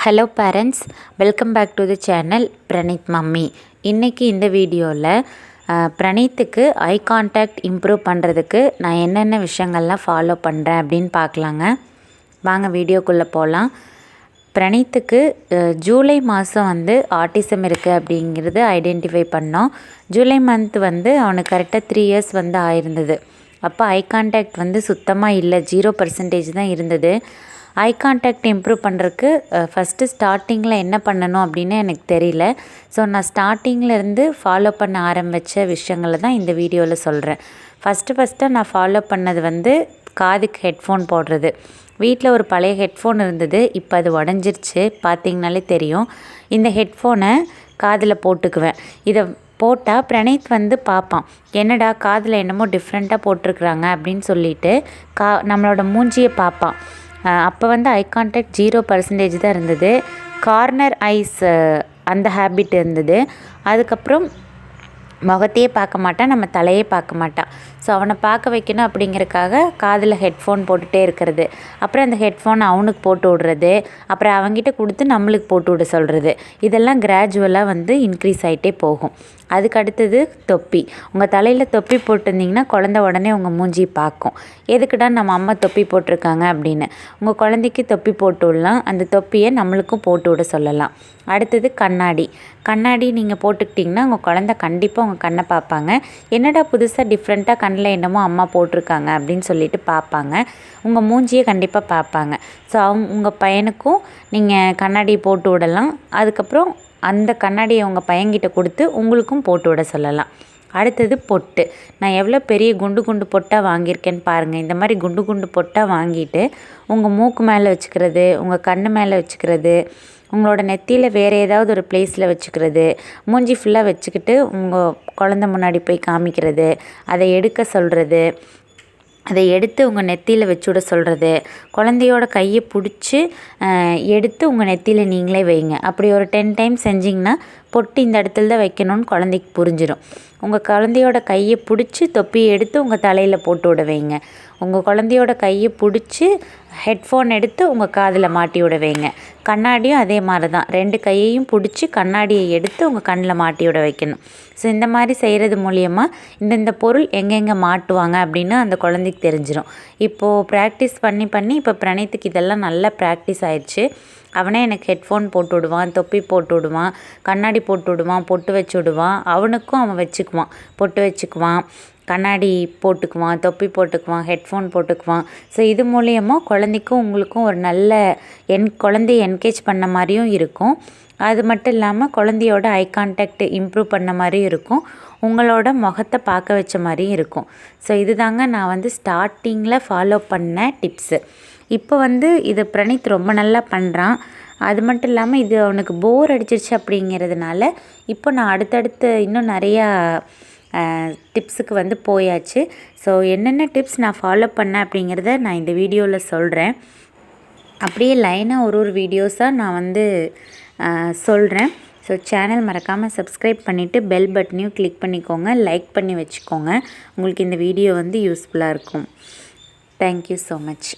Hello parents, welcome back to the channel Praneeth mummy. இன்றைக்கி இந்த வீடியோவில் பிரணீத்துக்கு ஐ கான்டாக்ட் இம்ப்ரூவ் பண்ணுறதுக்கு நான் என்னென்ன விஷயங்கள்லாம் ஃபாலோ பண்ணுறேன் அப்படின்னு பார்க்கலாங்க. வாங்க வீடியோக்குள்ளே போகலாம். பிரணீத்துக்கு ஜூலை மாதம் ஆட்டிசம் இருக்குது அப்படிங்கிறது ஐடென்டிஃபை பண்ணோம். ஜூலை மந்த் அவனுக்கு கரெக்டாக 3 இயர்ஸ் ஆயிருந்தது. அப்போ ஐ கான்டாக்ட் சுத்தமாக இல்லை, 0% தான் இருந்தது. ஐ கான்டாக்ட் இம்ப்ரூவ் பண்ணுறதுக்கு ஃபஸ்ட்டு ஸ்டார்டிங்கில் என்ன பண்ணணும் அப்படின்னு எனக்கு தெரியல. ஸோ நான் ஸ்டார்டிங்கிலேருந்து ஃபாலோ பண்ண ஆரம்பித்த விஷயங்களை தான் இந்த வீடியோவில் சொல்கிறேன். ஃபஸ்ட்டு நான் ஃபாலோ பண்ணது காதுக்கு ஹெட்ஃபோன் போடுறது. வீட்டில் ஒரு பழைய ஹெட்ஃபோன் இருந்தது, இப்போ அது உடஞ்சிருச்சு, பார்த்திங்கனாலே தெரியும். இந்த ஹெட்ஃபோனை காதில் போட்டுக்குவேன். இதை போட்டால் பிரணீத் பார்ப்பான், என்னடா காதில் என்னமோ டிஃப்ரெண்ட்டாக போட்டிருக்குறாங்க அப்படின்னு சொல்லிட்டு நம்மளோட மூஞ்சியை பார்ப்பான். அப்போ ஐ கான்டாக்ட் 0% தான் இருந்தது. கார்னர் ஐஸ் அந்த ஹேபிட் இருந்தது. அதுக்கப்புறம் முகத்தையே பார்க்க மாட்டான், நம்ம தலையே பார்க்க மாட்டான். ஸோ அவனை பார்க்க வைக்கணும் அப்படிங்கிறக்காக காதில் ஹெட்ஃபோன் போட்டுகிட்டே இருக்கிறது. அப்புறம் அந்த ஹெட்ஃபோன் அவனுக்கு போட்டு விடுறது, அப்புறம் அவங்ககிட்ட கொடுத்து நம்மளுக்கு போட்டு விட சொல்கிறது. இதெல்லாம் கிராஜுவலாக இன்க்ரீஸ் ஆகிட்டே போகும். அதுக்கு அடுத்தது தொப்பி. உங்கள் தலையில் தொப்பி போட்டிருந்திங்கன்னா குழந்த உடனே உங்கள் மூஞ்சி பார்க்கும், எதுக்குடா நம்ம அம்மா தொப்பி போட்டிருக்காங்க அப்படின்னு. உங்கள் குழந்தைக்கு தொப்பி போட்டு விடலாம், அந்த தொப்பியை நம்மளுக்கும் போட்டு விட சொல்லலாம். அடுத்தது கண்ணாடி நீங்கள் போட்டுக்கிட்டிங்கன்னா உங்கள் குழந்த கண்டிப்பாக உங்கள் கண்ணை பார்ப்பாங்க. என்னடா புதுசாக டிஃப்ரெண்ட்டாக கண்ணில் என்னமோ அம்மா போட்டிருக்காங்க அப்படின்னு சொல்லிட்டு பார்ப்பாங்க. உங்கள் மூஞ்சியை கண்டிப்பாக பார்ப்பாங்க. ஸோ உங்கள் பையனுக்கும் நீங்கள் கண்ணாடி போட்டு விடலாம். அதுக்கப்புறம் அந்த கண்ணாடியை உங்கள் பையன்கிட்ட கொடுத்து உங்களுக்கும் போட்டு விட சொல்லலாம். அடுத்தது பொட்டு. நான் எவ்வளோ பெரிய குண்டு பொட்டாக வாங்கியிருக்கேன்னு பாருங்கள். இந்த மாதிரி குண்டு பொட்டாக வாங்கிட்டு உங்கள் மூக்கு மேலே வச்சுக்கிறது, உங்கள் கண் மேலே வச்சுக்கிறது, உங்களோட நெத்தியில் வேறு ஏதாவது ஒரு பிளேஸில் வச்சுக்கிறது, மூஞ்சி ஃபுல்லாக வச்சுக்கிட்டு உங்கள் குழந்த முன்னாடி போய் காமிக்கிறது, அதை எடுக்க சொல்கிறது, அதை எடுத்து உங்கள் நெத்தியில் வச்சுவிட சொல்கிறது, குழந்தையோட கையை பிடிச்சி எடுத்து உங்கள் நெத்தியில் நீங்களே வைங்க. அப்படி ஒரு 10 டைம் செஞ்சிங்கன்னா பொட்டு இந்த இடத்துல தான் வைக்கணும்னு குழந்தைக்கு புரிஞ்சிடும். உங்கள் குழந்தையோட கையை பிடிச்சி தொப்பியை எடுத்து உங்கள் தலையில் போட்டு விட வைங்க. உங்கள் குழந்தையோட கையை பிடிச்சி ஹெட்ஃபோன் எடுத்து உங்கள் காதில் மாட்டி விட வைங்க. கண்ணாடியும் அதே மாதிரி தான், 2 கையையும் பிடிச்சி கண்ணாடியை எடுத்து உங்கள் கண்ணில் மாட்டி விட வைக்கணும். ஸோ இந்த மாதிரி செய்கிறது மூலியமாக இந்த பொருள் எங்கெங்கே மாட்டுவாங்க அப்படின்னு அந்த குழந்தைக்கு தெரிஞ்சிடும். இப்போது ப்ராக்டிஸ் பண்ணி இப்போ பிரணீத்துக்கு இதெல்லாம் நல்லா ப்ராக்டிஸ் ஆயிடுச்சு. அவனே எனக்கு ஹெட்ஃபோன் போட்டு விடுவான், தொப்பி போட்டு விடுவான், கண்ணாடி போட்டு விடுவான், பொட்டு வச்சு விடுவான். அவனுக்கும் அவன் வச்சுக்குவான், பொட்டு வச்சுக்குவான், கண்ணாடி போட்டுக்குவான், தொப்பி போட்டுக்குவான், ஹெட்ஃபோன் போட்டுக்குவான். ஸோ இது மூலியமாக குழந்தைக்கும் உங்களுக்கும் ஒரு நல்ல குழந்தைய என்கேஜ் பண்ண மாதிரியும் இருக்கும். அது மட்டும் இல்லாமல் குழந்தையோட ஐ கான்டாக்ட் இம்ப்ரூவ் பண்ண மாதிரியும் இருக்கும், உங்களோட முகத்தை பார்க்க வச்ச மாதிரியும் இருக்கும். ஸோ இது தாங்க நான் ஸ்டார்டிங்கில் ஃபாலோ பண்ண டிப்ஸு. இப்போ இது பிரணீத் ரொம்ப நல்லா பண்ணுறான். அது மட்டும் இல்லாமல் இது அவனுக்கு போர் அடிச்சிருச்சு அப்படிங்கிறதுனால இப்போ நான் அடுத்தடுத்து இன்னும் நிறையா டிப்ஸுக்கு போயாச்சு. ஸோ என்னென்ன டிப்ஸ் நான் ஃபாலோ பண்ணேன் அப்படிங்கிறத நான் இந்த வீடியோவில் சொல்கிறேன். அப்படியே லைனாக ஒரு வீடியோஸாக நான் சொல்கிறேன். ஸோ சேனல் மறக்காமல் சப்ஸ்கிரைப் பண்ணிவிட்டு பெல் பட்டனையும் கிளிக் பண்ணிக்கோங்க, லைக் பண்ணி வச்சுக்கோங்க. உங்களுக்கு இந்த வீடியோ யூஸ்ஃபுல்லாக இருக்கும். Thank you so much.